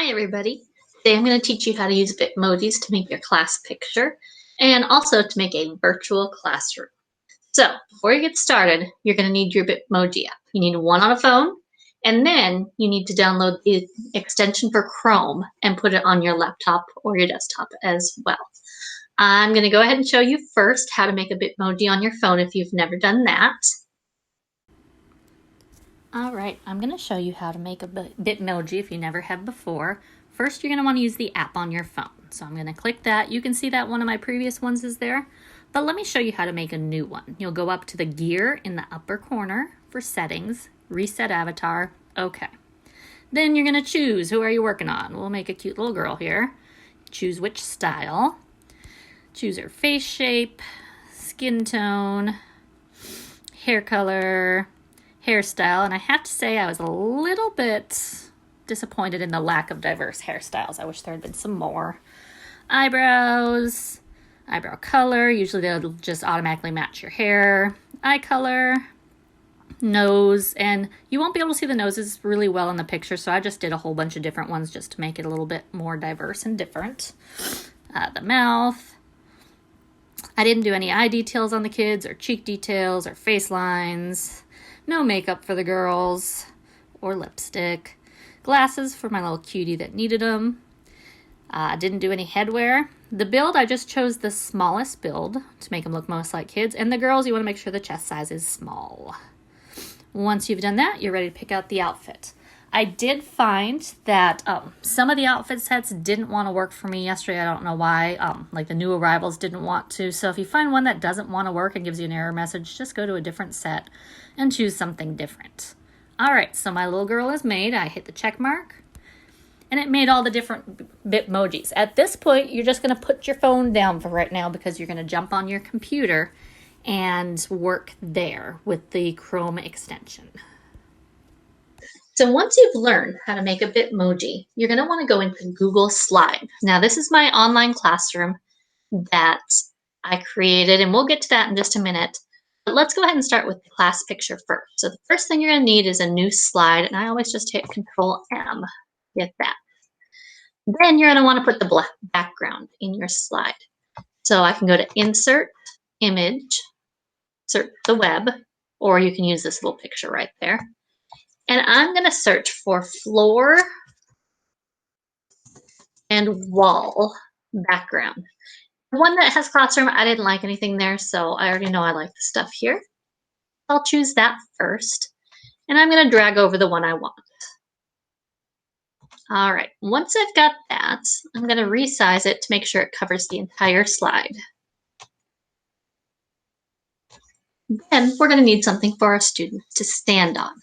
Hi everybody. Today I'm going to teach you how to use Bitmojis to make your class picture and also to make a virtual classroom. So before you get started, you're going to need your Bitmoji app. You need one on a phone, and then you need to download the extension for Chrome and put it on your laptop or your desktop as well. I'm going to go ahead and show you first how to make a Bitmoji on your phone if you've never done that. Alright, I'm going to show you how to make a Bitmoji if you never have before. First, you're going to want to use the app on your phone. So I'm going to click that. You can see that one of my previous ones is there. But let me show you how to make a new one. You'll go up to the gear in the upper corner for settings, reset avatar, okay. Then you're going to choose who are you working on. We'll make a cute little girl here. Choose which style. Choose her face shape, skin tone, hair color, hairstyle, and I have to say I was a little bit disappointed in the lack of diverse hairstyles. I wish there had been some more. Eyebrows, eyebrow color, usually they'll just automatically match your hair. Eye color, nose, and you won't be able to see the noses really well in the picture, so I just did a whole bunch of different ones just to make it a little bit more diverse and different. The mouth. I didn't do any eye details on the kids or cheek details or face lines. No makeup for the girls or lipstick. Glasses for my little cutie that needed them. Didn't do any headwear. The build, I just chose the smallest build to make them look most like kids. And the girls, you want to make sure the chest size is small. Once you've done that, you're ready to pick out the outfit. I did find that some of the outfit sets didn't want to work for me yesterday. I don't know why. Like the new arrivals didn't want to. So if you find one that doesn't want to work and gives you an error message, just go to a different set and choose something different. All right, so my little girl is made. I hit the check mark, and it made all the different Bitmojis. At this point, you're just going to put your phone down for right now because you're going to jump on your computer and work there with the Chrome extension. So once you've learned how to make a Bitmoji, you're going to want to go into Google Slide. Now this is my online classroom that I created, and we'll get to that in just a minute. But let's go ahead and start with the class picture first. So the first thing you're going to need is a new slide, and I always just hit Control M, get that. Then you're going to want to put the black background in your slide. So I can go to Insert, Image, insert the web, or you can use this little picture right there. And I'm going to search for floor and wall background. The one that has classroom, I didn't like anything there, so I already know I like the stuff here. I'll choose that first, and I'm going to drag over the one I want. All right, once I've got that, I'm going to resize it to make sure it covers the entire slide. Then we're going to need something for our students to stand on.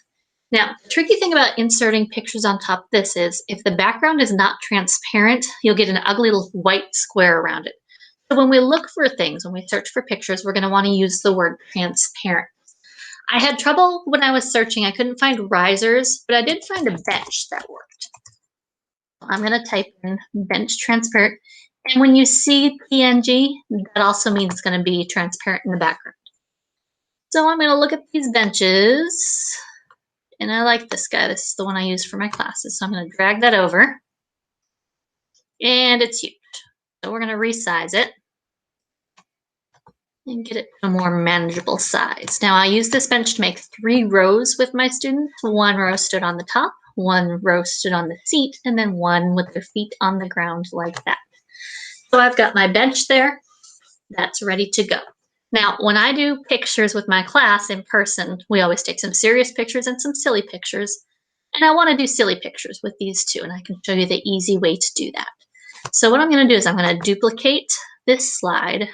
Now, the tricky thing about inserting pictures on top of this is if the background is not transparent, you'll get an ugly little white square around it. So when we look for things, when we search for pictures, we're going to want to use the word transparent. I had trouble when I was searching. I couldn't find risers, but I did find a bench that worked. I'm going to type in bench transparent. And when you see PNG, that also means it's going to be transparent in the background. So I'm going to look at these benches. And I like this guy. This is the one I use for my classes. So I'm going to drag that over. And it's huge. So we're going to resize it and get it to a more manageable size. Now I use this bench to make 3 rows with my students. 1 row stood on the top, 1 row stood on the seat, and then 1 with their feet on the ground like that. So I've got my bench there. That's ready to go. Now, when I do pictures with my class in person, we always take some serious pictures and some silly pictures. And I want to do silly pictures with these two, and I can show you the easy way to do that. So what I'm going to do is I'm going to duplicate this slide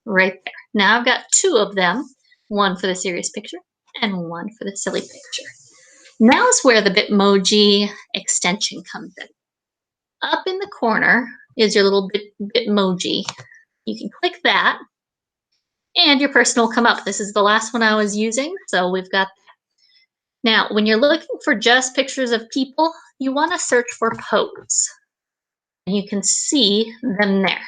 right there. Now I've got 2 of them, 1 for the serious picture and 1 for the silly picture. Now is where the Bitmoji extension comes in. Up in the corner is your little Bitmoji. You can click that, and your person will come up. This is the last one I was using, so we've got that. Now, when you're looking for just pictures of people, you want to search for pose. And you can see them there.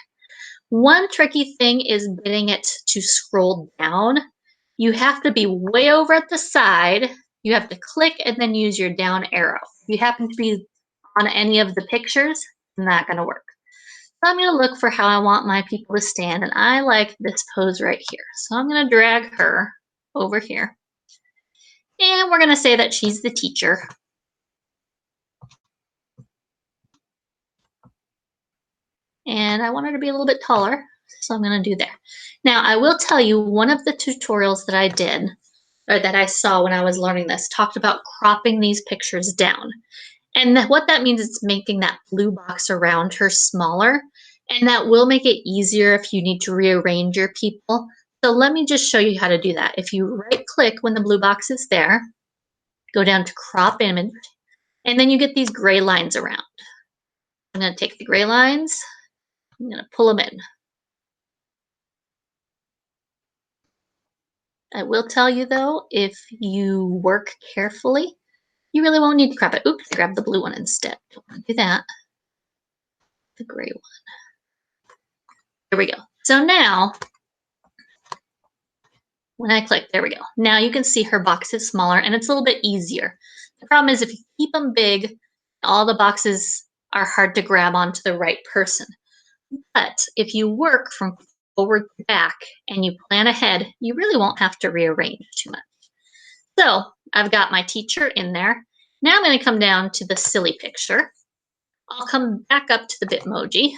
One tricky thing is getting it to scroll down. You have to be way over at the side. You have to click and then use your down arrow. If you happen to be on any of the pictures, not going to work. So I'm going to look for how I want my people to stand, and I like this pose right here. So I'm going to drag her over here, and we're going to say that she's the teacher. And I want her to be a little bit taller, so I'm going to do that. Now, I will tell you, one of the tutorials that I did, or that I saw when I was learning this, talked about cropping these pictures down. And what that means is making that blue box around her smaller, and that will make it easier if you need to rearrange your people. So let me just show you how to do that. If you right-click when the blue box is there, go down to Crop Image, and then you get these gray lines around. I'm going to take the gray lines, I'm going to pull them in. I will tell you though, if you work carefully, you really won't need to crop it. Oops, I grabbed the blue one instead. Don't want to do that. The gray one. There we go. So now, when I click, there we go. Now you can see her box is smaller and it's a little bit easier. The problem is if you keep them big, all the boxes are hard to grab onto the right person. But if you work from forward to back and you plan ahead, you really won't have to rearrange too much. So I've got my teacher in there. Now I'm going to come down to the silly picture. I'll come back up to the Bitmoji.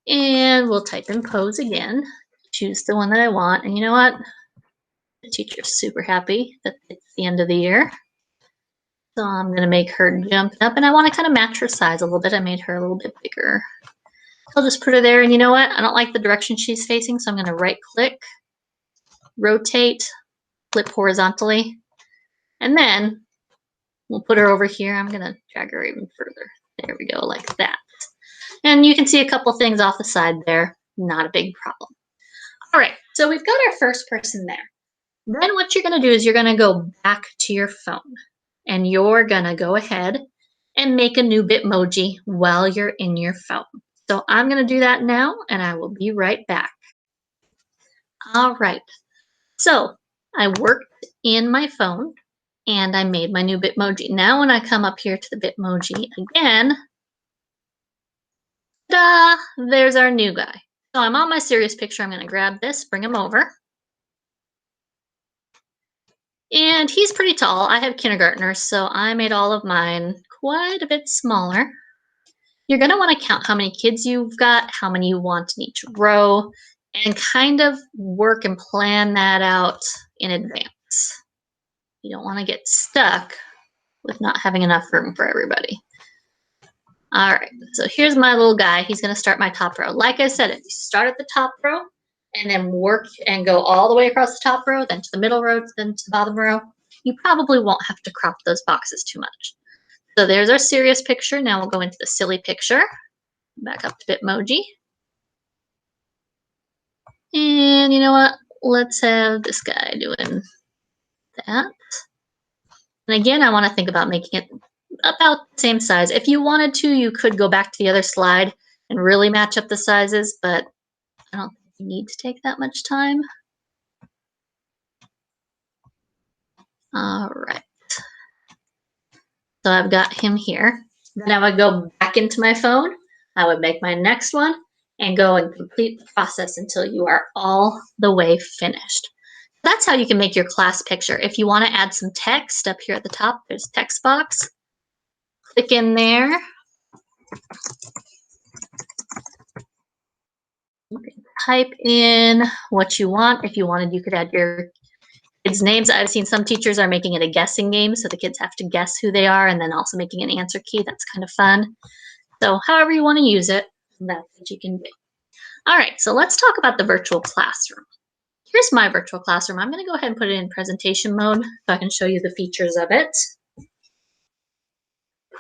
And we'll type in pose again. Choose the one that I want. And you know what? The teacher's super happy that it's the end of the year. So I'm going to make her jump up. And I want to kind of match her size a little bit. I made her a little bit bigger. I'll just put her there. And you know what? I don't like the direction she's facing. So I'm going to right click, rotate, flip horizontally. And then we'll put her over here. I'm going to drag her even further. There we go, like that. And you can see a couple things off the side there. Not a big problem. All right, so we've got our first person there. Then what you're going to do is you're going to go back to your phone. And you're going to go ahead and make a new Bitmoji while you're in your phone. So I'm going to do that now, and I will be right back. All right, so I worked in my phone, and I made my new Bitmoji. Now when I come up here to the Bitmoji again, ta-da, there's our new guy. So I'm on my serious picture. I'm going to grab this, bring him over. And he's pretty tall. I have kindergartners, so I made all of mine quite a bit smaller. You're going to want to count how many kids you've got, how many you want in each row, and kind of work and plan that out in advance. You don't want to get stuck with not having enough room for everybody. All right, so here's my little guy. He's going to start my top row. Like I said, if you start at the top row and then work and go all the way across the top row, then to the middle row, then to the bottom row, you probably won't have to crop those boxes too much. So there's our serious picture. Now we'll go into the silly picture. Back up to Bitmoji. And you know what? Let's have this guy doing that. And again, I want to think about making it about the same size. If you wanted to, you could go back to the other slide and really match up the sizes, but I don't think you need to take that much time. All right. So I've got him here. Then I would go back into my phone. I would make my next one and go and complete the process until you are all the way finished. That's how you can make your class picture. If you want to add some text up here at the top, there's a text box. Click in there. You can type in what you want. If you wanted, you could add your kids' names. I've seen some teachers are making it a guessing game, so the kids have to guess who they are, and then also making an answer key. That's kind of fun. So however you want to use it, that's what you can do. All right, so let's talk about the virtual classroom. Here's my virtual classroom. I'm going to go ahead and put it in presentation mode so I can show you the features of it.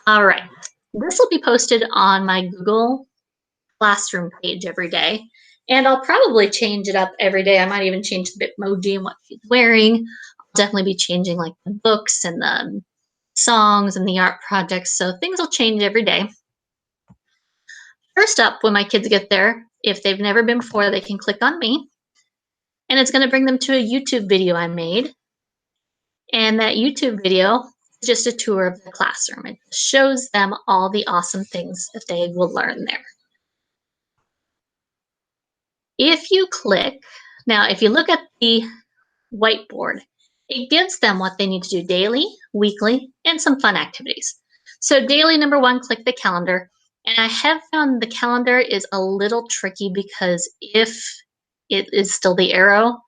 All right, this will be posted on my Google Classroom page every day. And I'll probably change it up every day. I might even change the Bitmoji and what she's wearing. I'll definitely be changing like the books and the songs and the art projects. So things will change every day. First up, when my kids get there, if they've never been before, they can click on me. And it's going to bring them to a YouTube video I made. And that YouTube video just a tour of the classroom. It shows them all the awesome things that they will learn there. If you click, now if you look at the whiteboard, it gives them what they need to do daily, weekly, and some fun activities. So daily, number one, click the calendar. And I have found the calendar is a little tricky because if it is still the arrow,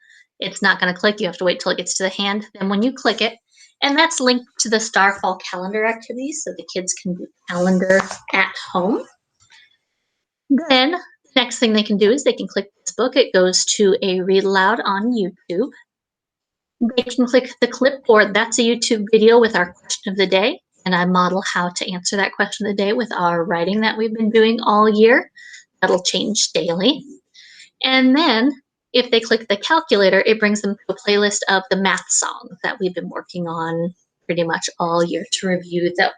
it's not going to click. You have to wait till it gets to the hand. Then when you click it, and that's linked to the Starfall calendar activities, so the kids can do calendar at home. Then the next thing they can do is they can click this book. It goes to a read aloud on YouTube. They can click the clipboard. That's a YouTube video with our question of the day. And I model how to answer that question of the day with our writing that we've been doing all year. That'll change daily. And then if they click the calculator, it brings them to a playlist of the math songs that we've been working on pretty much all year to review those.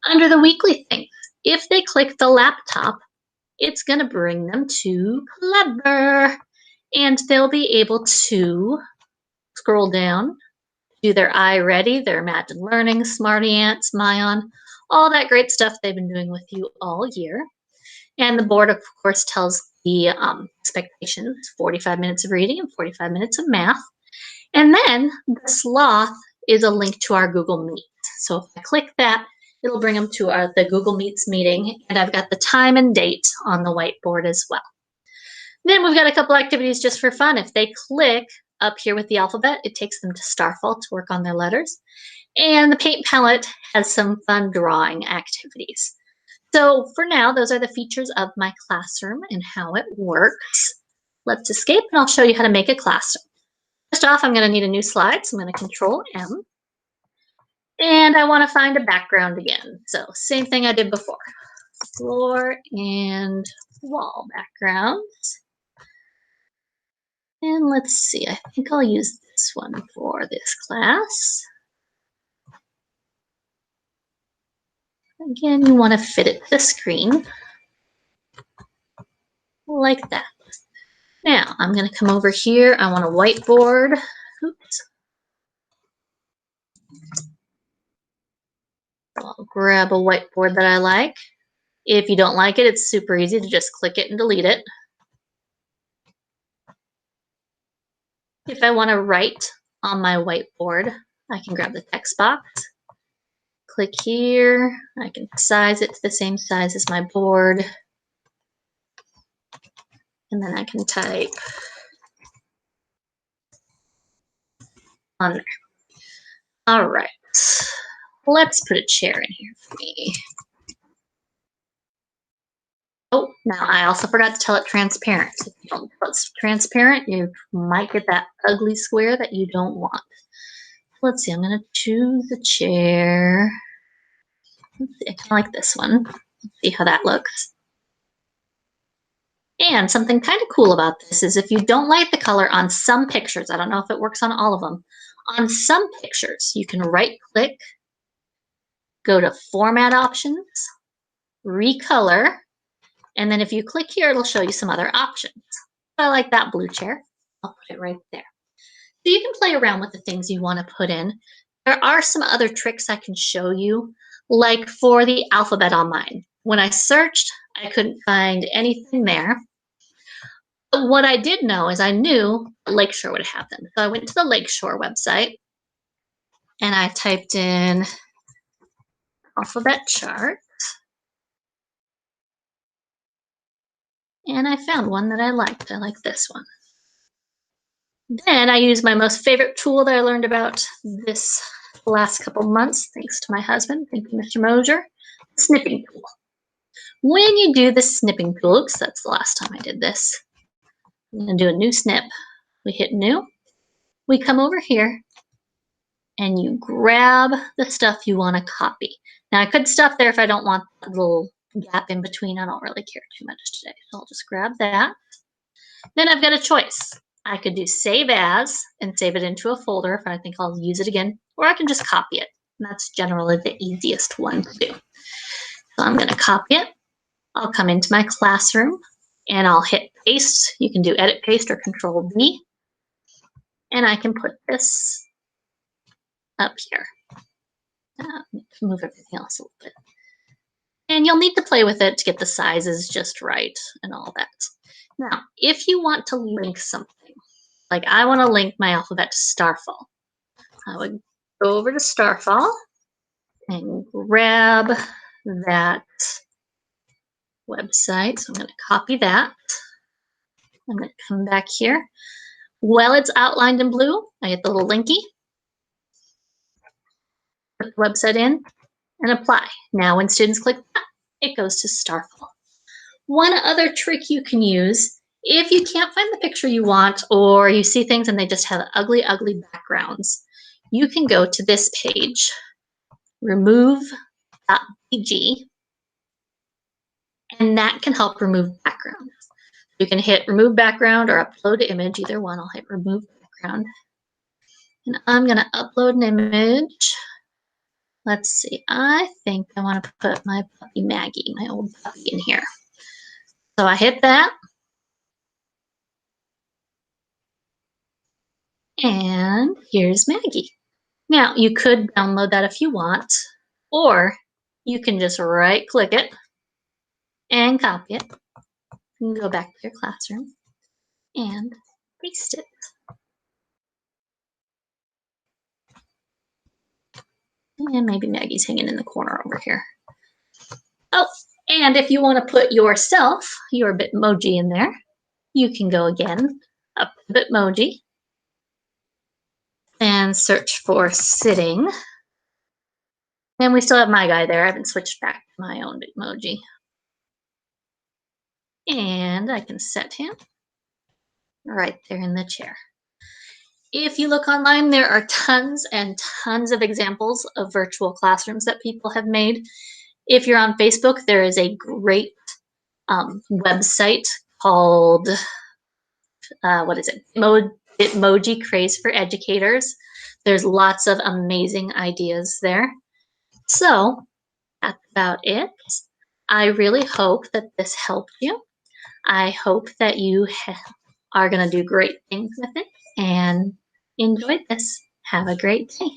Under the weekly things, if they click the laptop, it's going to bring them to Clever. And they'll be able to scroll down, do their iReady, their Imagine Learning, Smarty Ants, Myon, all that great stuff they've been doing with you all year. And the board, of course, tells the expectations, 45 minutes of reading and 45 minutes of math. And then the sloth is a link to our Google Meet. So if I click that, it'll bring them to the Google Meets meeting. And I've got the time and date on the whiteboard as well. Then we've got a couple activities just for fun. If they click up here with the alphabet, it takes them to Starfall to work on their letters. And the paint palette has some fun drawing activities. So for now, those are the features of my classroom and how it works. Let's escape and I'll show you how to make a classroom. First off, I'm going to need a new slide, so I'm going to Control M. And I want to find a background again. So same thing I did before. Floor and wall backgrounds. And let's see, I think I'll use this one for this class. Again, you want to fit it to the screen like that. Now, I'm going to come over here. I want a whiteboard. Oops. I'll grab a whiteboard that I like. If you don't like it, it's super easy to just click it and delete it. If I want to write on my whiteboard, I can grab the text box, click here. I can size it to the same size as my board. And then I can type on there. All right, let's put a chair in here for me. Oh, now I also forgot to tell it transparent. If you don't put transparent, you might get that ugly square that you don't want. Let's see, I'm going to choose a chair. Let's see, I kind of like this one. Let's see how that looks. And something kind of cool about this is if you don't like the color on some pictures, I don't know if it works on all of them, on some pictures, you can right click, go to Format Options, Recolor, and then if you click here, it'll show you some other options. I like that blue chair. I'll put it right there. So you can play around with the things you want to put in. There are some other tricks I can show you, like for the alphabet on mine. When I searched, I couldn't find anything there. But what I did know is I knew Lakeshore would have them. So I went to the Lakeshore website and I typed in alphabet chart. And I found one that I liked. I like this one. Then I used my most favorite tool that I learned about this last couple months, thanks to my husband. Thank you, Mr. Mosier. Snipping tool. When you do the snipping tool, because that's the last time I did this, I'm going to do a new snip. We hit new. We come over here and you grab the stuff you want to copy. Now I could stop there if I don't want that little gap in between. I don't really care too much today. So I'll just grab that. Then I've got a choice. I could do save as and save it into a folder if I think I'll use it again, or I can just copy it. And that's generally the easiest one to do. So I'm going to copy it. I'll come into my classroom and I'll hit paste. You can do edit paste or Control V. And I can put this up here. Move everything else a little bit. And you'll need to play with it to get the sizes just right and all that. Now, if you want to link something, like I want to link my alphabet to Starfall, I would go over to Starfall and grab that website. So I'm going to copy that. I'm going to come back here. While it's outlined in blue, I get the little linky, put the website in, and apply. Now when students click that, it goes to Starfall. One other trick you can use, if you can't find the picture you want, or you see things and they just have ugly, ugly backgrounds, you can go to this page, remove.bg, and that can help remove backgrounds. You can hit remove background or upload image, either one. I'll hit remove background. And I'm going to upload an image. Let's see, I think I want to put my puppy Maggie, my old puppy, in here. So I hit that. And here's Maggie. Now, you could download that if you want, or you can just right click it and copy it. You can go back to your classroom and paste it. And maybe Maggie's hanging in the corner over here. Oh, and if you want to put yourself, your Bitmoji in there, you can go again up to Bitmoji and search for sitting. And we still have my guy there. I haven't switched back to my own Bitmoji. And I can set him right there in the chair. If you look online, there are tons and tons of examples of virtual classrooms that people have made. If you're on Facebook, there is a great website called, Bitmoji Craze for Educators. There's lots of amazing ideas there. So that's about it. I really hope that this helped you. I hope that you are going to do great things with it and enjoy this. Have a great day.